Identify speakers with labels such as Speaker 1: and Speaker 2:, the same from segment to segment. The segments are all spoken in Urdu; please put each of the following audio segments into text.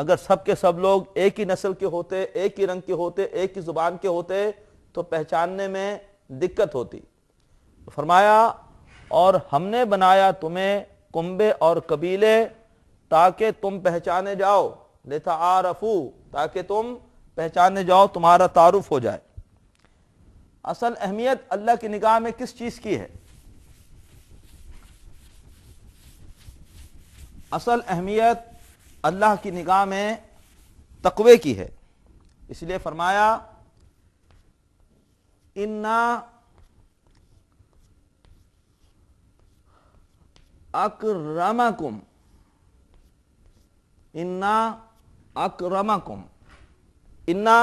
Speaker 1: اگر سب کے سب لوگ ایک ہی نسل کے ہوتے، ایک ہی رنگ کے ہوتے، ایک ہی زبان کے ہوتے تو پہچاننے میں دقت ہوتی۔ فرمایا اور ہم نے بنایا تمہیں کنبے اور قبیلے تاکہ تم پہچانے جاؤ، لتعارفوا، تاکہ تم پہچانے جاؤ، تمہارا تعارف ہو جائے۔ اصل اہمیت اللہ کی نگاہ میں کس چیز کی ہے؟ اصل اہمیت اللہ کی نگاہ میں تقوی کی ہے۔ اس لیے فرمایا انا اکرمکم، انا اکرمکم، انا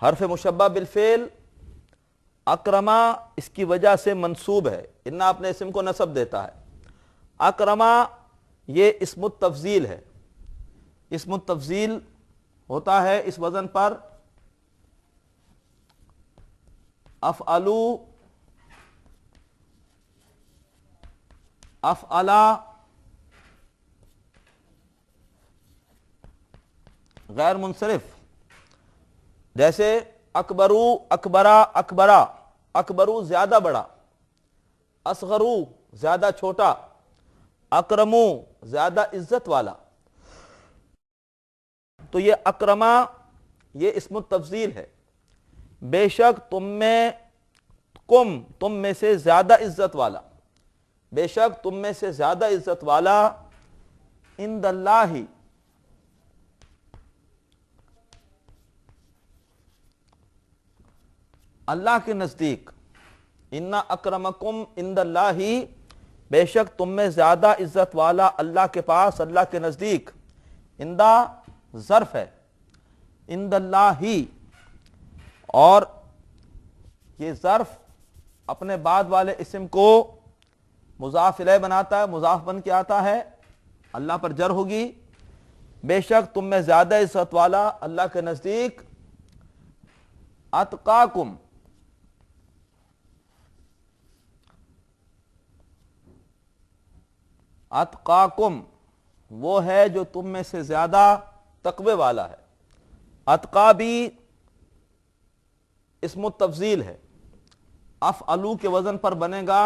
Speaker 1: حرف مشبہ بالفعل، اکرما اس کی وجہ سے منصوب ہے، انا اپنے اسم کو نصب دیتا ہے، اکرما یہ اسم التفضیل ہے۔ اسم التفضیل ہوتا ہے اس وزن پر افعلو، افعلا، غیر منصرف، جیسے اکبرو، اکبرا، اکبرا، اکبرو زیادہ بڑا، اصغرو زیادہ چھوٹا، اکرمو زیادہ عزت والا۔ تو یہ اکرما یہ اسم التفضیل ہے، بے شک تم میں، تم میں سے زیادہ عزت والا، بے شک تم میں سے زیادہ عزت والا، عند اللہ، اللہ کے نزدیک، انا اکرمکم عند اللہ، بے شک تم میں زیادہ عزت والا اللہ کے پاس، اللہ کے نزدیک۔ عندہ ظرف ہے، عند اللہ، اور یہ ظرف اپنے بعد والے اسم کو مضاف الیہ بناتا ہے، مضاف بن کے آتا ہے، اللہ پر جر ہوگی۔ بے شک تم میں زیادہ عزت والا اللہ کے نزدیک، اتقاکم، اتقاکم وہ ہے جو تم میں سے زیادہ تقوی والا ہے۔ اتقا بھی اسم التفضیل ہے، افعلو کے وزن پر بنے گا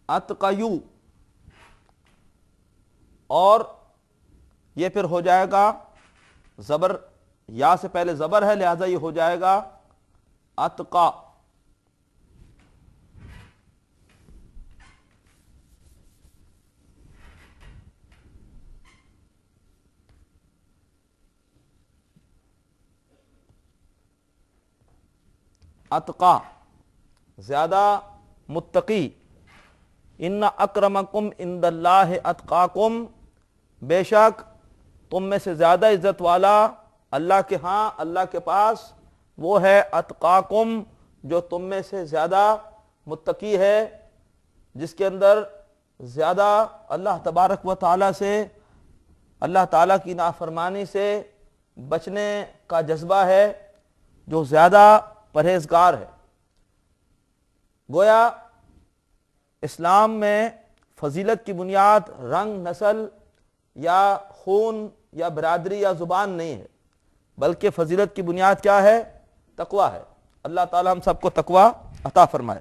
Speaker 1: اتقیو، اور یہ پھر ہو جائے گا زبر، یا سے پہلے زبر ہے لہذا یہ ہو جائے گا اتقا۔ اتقا زیادہ متقی، ان اکرمکم عند اللہ اتقاکم، بے شک تم میں سے زیادہ عزت والا اللہ کے ہاں، اللہ کے پاس وہ ہے اتقاکم جو تم میں سے زیادہ متقی ہے، جس کے اندر زیادہ اللہ تبارک و تعالیٰ سے، اللہ تعالیٰ کی نافرمانی سے بچنے کا جذبہ ہے، جو زیادہ پرہیزگار ہے۔ گویا اسلام میں فضیلت کی بنیاد رنگ، نسل یا خون یا برادری یا زبان نہیں ہے، بلکہ فضیلت کی بنیاد کیا ہے؟ تقوی ہے۔ اللہ تعالی ہم سب کو تقوی عطا فرمائے۔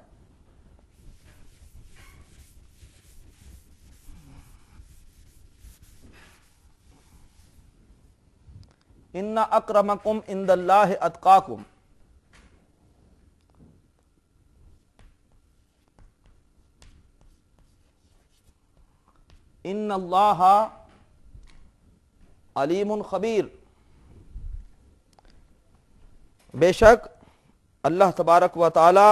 Speaker 1: ان اکرمکم عند اللہ اتقاکم، ان اللہ علیم خبیر، بے شک اللہ تبارک و تعالی،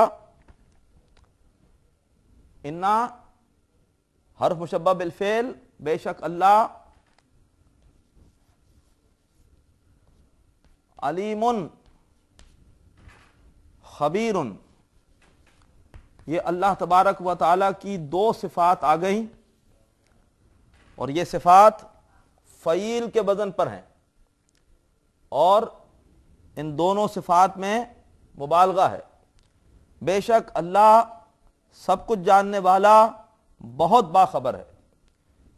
Speaker 1: انا حرف مشبہ بالفعل، بے شک اللہ علیم خبیر، یہ اللہ تبارک و تعالی کی دو صفات آ گئیں، اور یہ صفات فعیل کے وزن پر ہیں، اور ان دونوں صفات میں مبالغہ ہے۔ بے شک اللہ سب کچھ جاننے والا بہت باخبر ہے،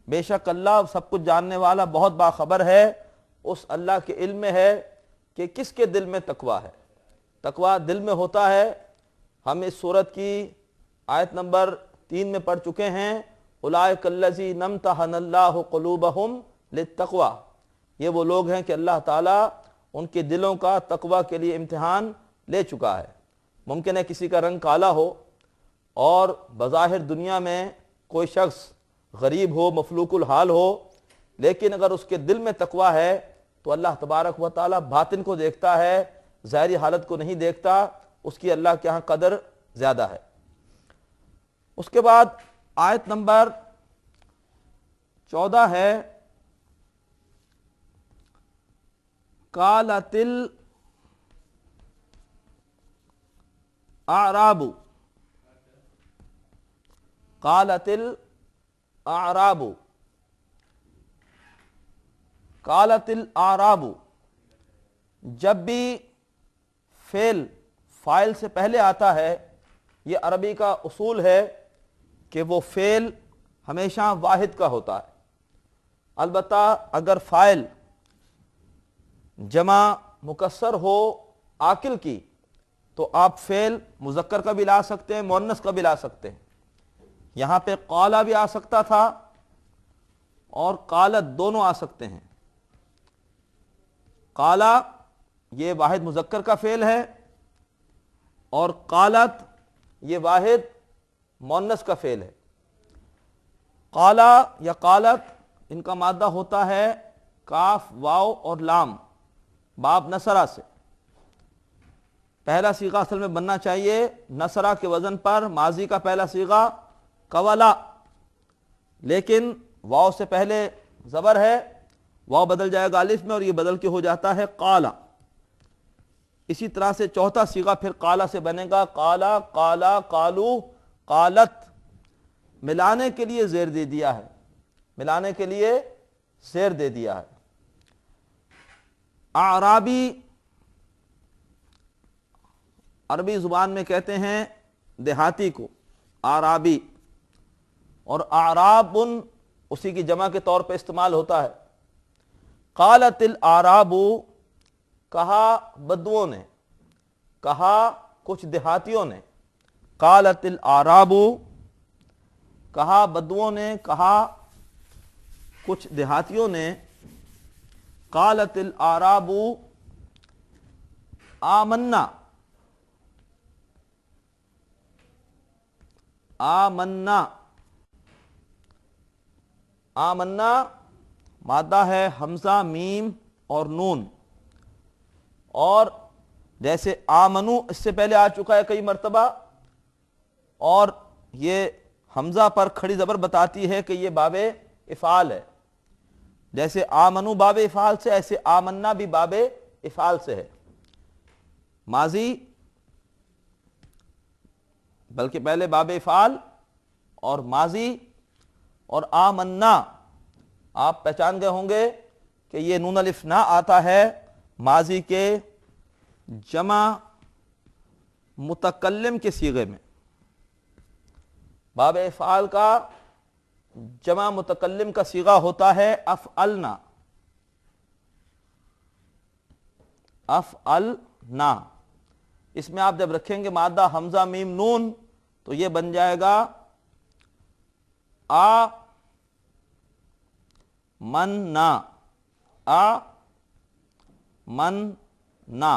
Speaker 1: بے شک اللہ سب کچھ جاننے والا بہت باخبر ہے۔ اس اللہ کے علم میں ہے کہ کس کے دل میں تقوی ہے۔ تقوی دل میں ہوتا ہے۔ ہم اس سورت کی آیت نمبر 3 میں پڑھ چکے ہیں، اولئک الذین امتحن اللہ قلوبہم للتقوی، یہ وہ لوگ ہیں کہ اللہ تعالیٰ ان کے دلوں کا تقوی کے لیے امتحان لے چکا ہے۔ ممکن ہے کسی کا رنگ کالا ہو اور بظاہر دنیا میں کوئی شخص غریب ہو، مفلوق الحال ہو، لیکن اگر اس کے دل میں تقوی ہے تو اللہ تبارک و تعالیٰ باطن کو دیکھتا ہے، ظاہری حالت کو نہیں دیکھتا، اس کی اللہ کے ہاں قدر زیادہ ہے۔ اس کے بعد آیت نمبر 14 ہے، قالت الاعراب، قالت الاعراب، قالت الاعراب، جب بھی فعل فاعل سے پہلے آتا ہے، یہ عربی کا اصول ہے کہ وہ فعل ہمیشہ واحد کا ہوتا ہے۔ البتہ اگر فاعل جمع مکسر ہو عاقل کی تو آپ فعل مذکر کا بھی لا سکتے ہیں، مؤنث کا بھی لا سکتے ہیں۔ یہاں پہ قالا بھی آ سکتا تھا اور قالت دونوں آ سکتے ہیں۔ قالا یہ واحد مذکر کا فعل ہے اور قالت یہ واحد مؤنث کا فعل ہے۔ قالا یا قالت ان کا مادہ ہوتا ہے کاف، واو اور لام، باب نصرہ سے۔ پہلا صیغہ اصل میں بننا چاہیے نصرہ کے وزن پر، ماضی کا پہلا صیغہ قولا، لیکن واو سے پہلے زبر ہے، واو بدل جائے گا الف میں اور یہ بدل کے ہو جاتا ہے قالا۔ اسی طرح سے چوتھا صیغہ پھر قالا سے بنے گا، قالا، قالا، قالو، قالت، ملانے کے لیے زیر دے دیا ہے، ملانے کے لیے زیر دے دیا ہے۔ اعرابی عربی زبان میں کہتے ہیں دیہاتی کو اعرابی، اور اعراب اسی کی جمع کے طور پہ استعمال ہوتا ہے۔ قالت الاعراب، کہا بدوؤں نے، کہا کچھ دیہاتیوں نے، قالت الاعراب، کہا بدوؤں نے، کہا کچھ دیہاتیوں نے، قالت الاعراب آمنا، آمنا، آمنا مادہ ہے حمزہ، میم اور نون، اور جیسے آمنو اس سے پہلے آ چکا ہے کئی مرتبہ، اور یہ حمزہ پر کھڑی زبر بتاتی ہے کہ یہ باب افعال ہے۔ جیسے آمنو باب افعال سے، ایسے آمنا بھی باب افعال سے ہے۔ ماضی بلکہ پہلے باب افعال اور ماضی، اور آمنا آپ پہچان گئے ہوں گے کہ یہ نون الف نہ آتا ہے ماضی کے جمع متکلم کے صیغے میں۔ باب افعال کا جمع متکلم کا صیغہ ہوتا ہے افعلنا، افعلنا۔ اس میں آپ جب رکھیں گے مادہ حمزہ میم نون تو یہ بن جائے گا آ مننا، آ مننا،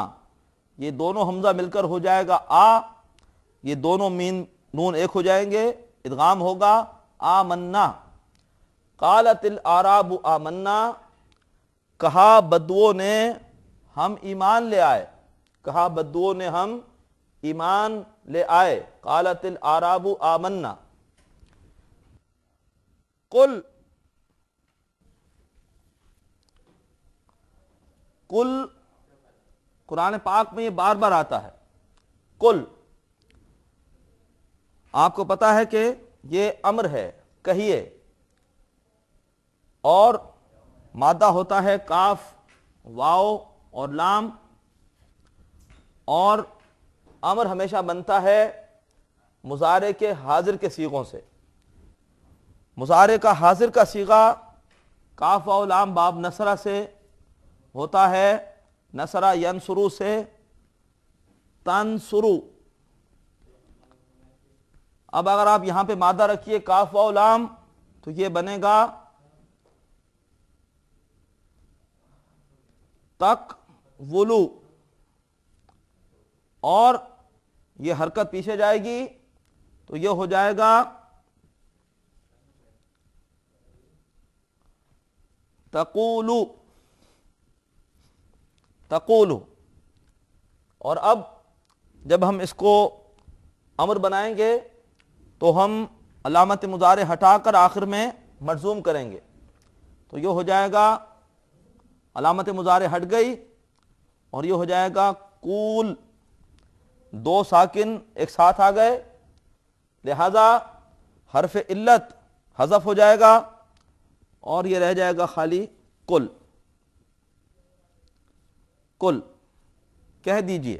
Speaker 1: یہ دونوں حمزہ مل کر ہو جائے گا آ، یہ دونوں میم نون ایک ہو جائیں گے، ادغام ہوگا آمنا۔ قالت الاعراب آمنا، کہا بدوؤں نے ہم ایمان لے آئے، کہا بدوؤں نے ہم ایمان لے آئے۔ قالت الاعراب آمنا۔ قل، قل قرآن پاک میں یہ بار بار آتا ہے، قل۔ آپ کو پتا ہے کہ یہ امر ہے، کہیے، اور مادہ ہوتا ہے کاف، واو اور لام، اور امر ہمیشہ بنتا ہے مضارع کے حاضر کے صیغوں سے۔ مضارع کا حاضر کا صیغہ کاف واو لام باب نصرہ سے ہوتا ہے، نصرہ ینصرو سے تنصرو۔ اب اگر آپ یہاں پہ مادہ رکھیے کاف واو لام تو یہ بنے گا تک ولو، اور یہ حرکت پیچھے جائے گی تو یہ ہو جائے گا تقولو تقولو۔ اور اب جب ہم اس کو امر بنائیں گے تو ہم علامت مضارع ہٹا کر آخر میں مجزوم کریں گے، تو یہ ہو جائے گا علامت مضارع ہٹ گئی اور یہ ہو جائے گا قول، دو ساکن ایک ساتھ آ گئے، لہذا حرف علت حذف ہو جائے گا اور یہ رہ جائے گا خالی کل۔ کل کہہ دیجئے،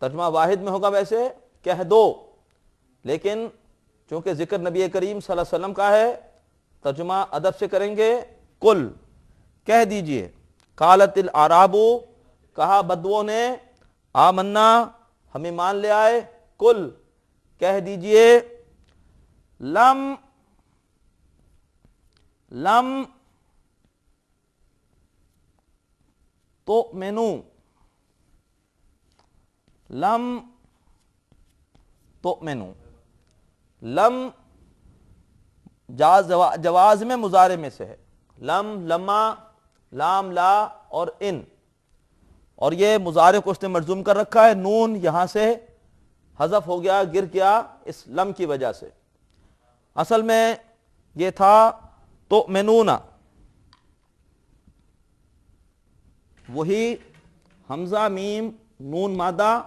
Speaker 1: ترجمہ واحد میں ہوگا ویسے کہہ دو، لیکن چونکہ ذکر نبی کریم صلی اللہ علیہ وسلم کا ہے ترجمہ ادب سے کریں گے کل، کہہ دیجئے۔ قالت الاعراب، کہا بدوؤں نے، آمنا، ہم ایمان لے آئے، کل کہہ دیجئے، لم تؤمنوا، لم تؤمنوا۔ لم جواز میں مضارع میں سے ہے، لم، لما، لام، لا اور ان، اور یہ مضارع کو اس نے مجزوم کر رکھا ہے، نون یہاں سے حذف ہو گیا، گر گیا اس لم کی وجہ سے۔ اصل میں یہ تھا تؤمنون، وہی حمزہ میم نون مادہ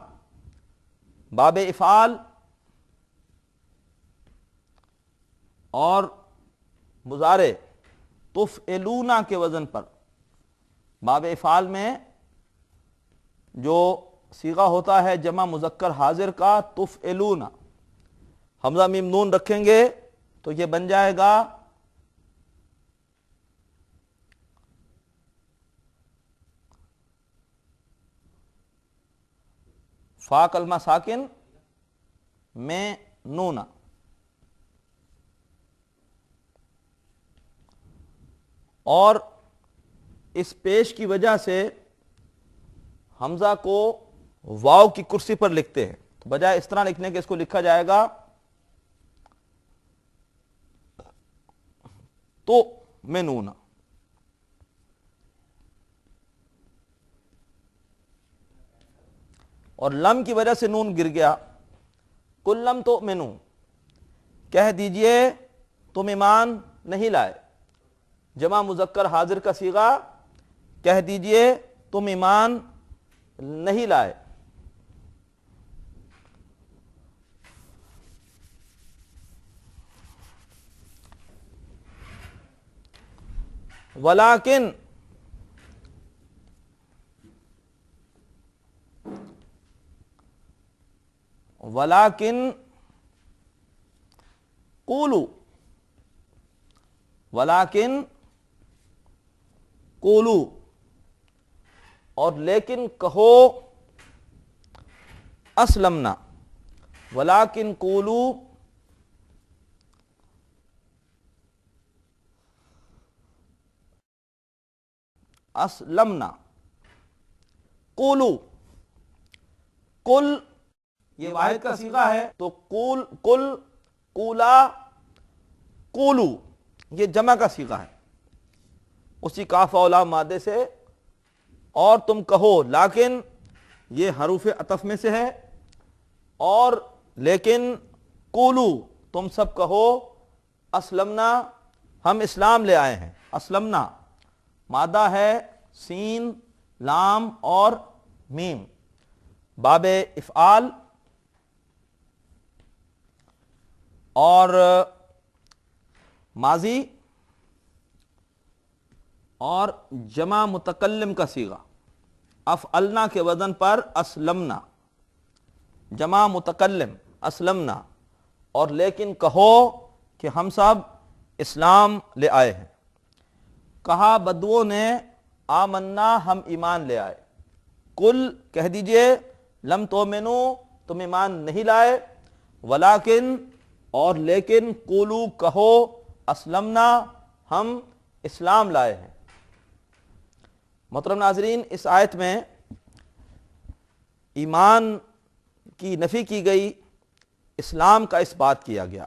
Speaker 1: باب افعال اور مضارع تفعلون کے وزن پر، باب افعال میں جو صیغہ ہوتا ہے جمع مذکر حاضر کا تفعلون، حمزہ میم نون رکھیں گے تو یہ بن جائے گا فا کلمہ ساکن میں نون، اور اس پیش کی وجہ سے حمزہ کو واو کی کرسی پر لکھتے ہیں، تو بجائے اس طرح لکھنے کے اس کو لکھا جائے گا تو منون۔ اور لم کی وجہ سے نون گر گیا، کل لم تؤمنوا، کہہ دیجئے تم ایمان نہیں لائے، جمع مذکر حاضر کا صیغہ، کہہ دیجئے تم ایمان نہیں لائے۔ ولیکن، ولیکن قولوا، ولیکن قولوا، اور لیکن کہو اسلمنا، ولیکن قولوا اسلمنا۔ قولوا، قل یہ واحد کا صیغہ ہے تو قول، قل، قولا، قولو یہ جمع کا صیغہ ہے اسی کاف و لام مادے سے، اور تم کہو، لیکن یہ حروف عطف میں سے ہے، اور لیکن قولو تم سب کہو، اسلمنا ہم اسلام لے آئے ہیں۔ اسلمنا مادہ ہے سین، لام اور میم، باب افعال اور ماضی اور جمع متکلم کا صیغہ، افعلنا کے وزن پر اسلمنا، جمع متکلم اسلمنا، اور لیکن کہو کہ ہم سب اسلام لے آئے ہیں۔ کہا بدوؤں نے آمنا، ہم ایمان لے آئے۔ کل کہہ دیجئے لم تؤمنو، تم ایمان نہیں لائے، ولیکن اور لیکن، قولو کہو، اسلمنا، ہم اسلام لائے ہیں۔ محترم ناظرین، اس آیت میں ایمان کی نفی کی گئی، اسلام کا اس بات کیا گیا۔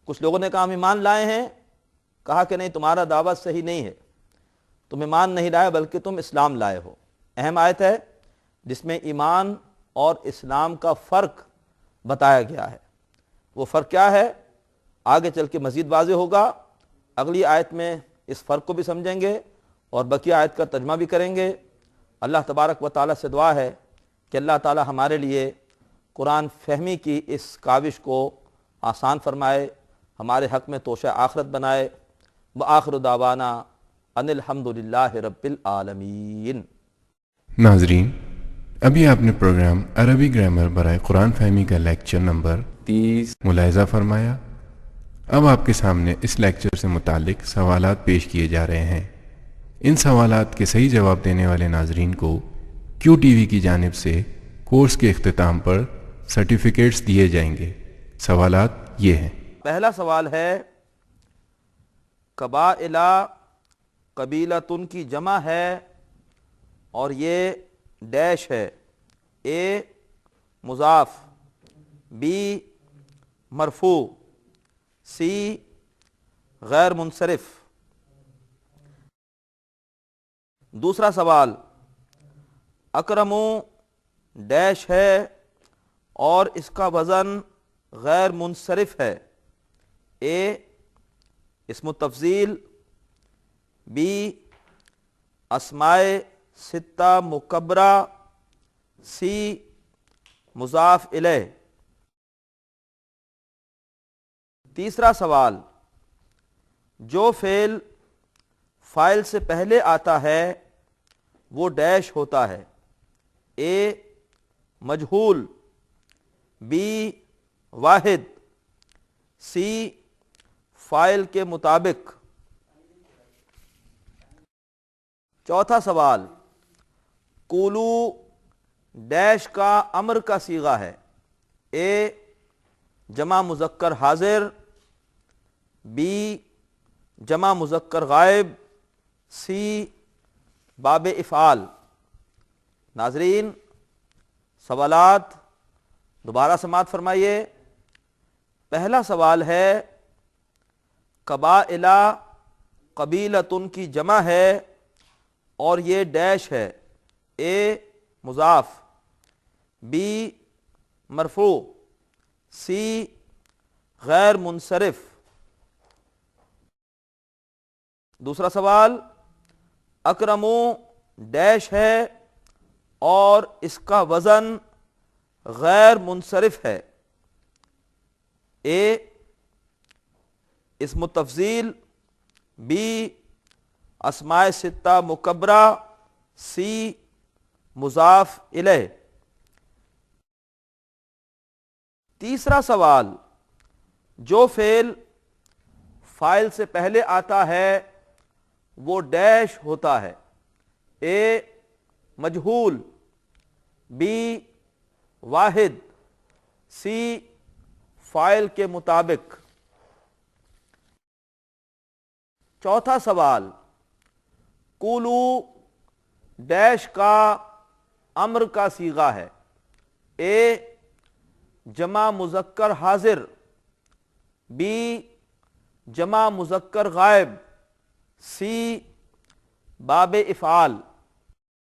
Speaker 1: کچھ لوگوں نے کہا ہم ایمان لائے ہیں، کہا کہ نہیں، تمہارا دعویٰ صحیح نہیں ہے، تم ایمان نہیں لائے بلکہ تم اسلام لائے ہو۔ اہم آیت ہے جس میں ایمان اور اسلام کا فرق بتایا گیا ہے۔ وہ فرق کیا ہے آگے چل کے مزید واضح ہوگا۔ اگلی آیت میں اس فرق کو بھی سمجھیں گے اور بقیہ آیت کا ترجمہ بھی کریں گے۔ اللہ تبارک و تعالیٰ سے دعا ہے کہ اللہ تعالیٰ ہمارے لیے قرآن فہمی کی اس کاوش کو آسان فرمائے، ہمارے حق میں توشہ آخرت بنائے۔ وآخر دعوانا ان الحمدللہ رب العالمین۔
Speaker 2: ناظرین، ابھی آپ نے پروگرام عربی گرامر برائے قرآن فہمی کا لیکچر نمبر 30 ملاحظہ فرمایا۔ اب آپ کے سامنے اس لیکچر سے متعلق سوالات پیش کیے جا رہے ہیں۔ ان سوالات کے صحیح جواب دینے والے ناظرین کو کیو ٹی وی کی جانب سے کورس کے اختتام پر سرٹیفکیٹس دیے جائیں گے۔ سوالات یہ ہیں۔
Speaker 1: پہلا سوال ہے، قبائلہ قبیلتن کی جمع ہے اور یہ ڈیش ہے، اے مضاف، بی مرفوع، سی غیر منصرف۔ دوسرا سوال، اکرمو ڈیش ہے اور اس کا وزن غیر منصرف ہے، اے اسم تفضیل، بی اسمائے ستہ مکبرہ، سی مضاف الیہ۔ تیسرا سوال، جو فعل فاعل سے پہلے آتا ہے وہ ڈیش ہوتا ہے، اے مجہول، بی واحد، سی فاعل کے مطابق۔ چوتھا سوال، قولو ڈیش کا امر کا صیغہ ہے، اے جمع مذکر حاضر، بی جمع مذکر غائب، سی باب افعال۔ ناظرین، سوالات دوبارہ سماعت فرمائیے۔ پہلا سوال ہے، قبائلہ قبیلتن کی جمع ہے اور یہ ڈیش ہے، اے مضاف، بی مرفوع، سی غیر منصرف۔ دوسرا سوال، اکرمو ڈیش ہے اور اس کا وزن غیر منصرف ہے، اے اسم تفضیل، بی اسماء ستہ مکبرہ، سی مضاف الیہ۔ تیسرا سوال، جو فعل فاعل سے پہلے آتا ہے وہ ڈیش ہوتا ہے، اے مجہول، بی واحد، سی فاعل کے مطابق۔ چوتھا سوال، قولو ڈیش کا امر کا صیغہ ہے، اے جمع مذکر حاضر، بی جمع مذکر غائب، سی باب افعال۔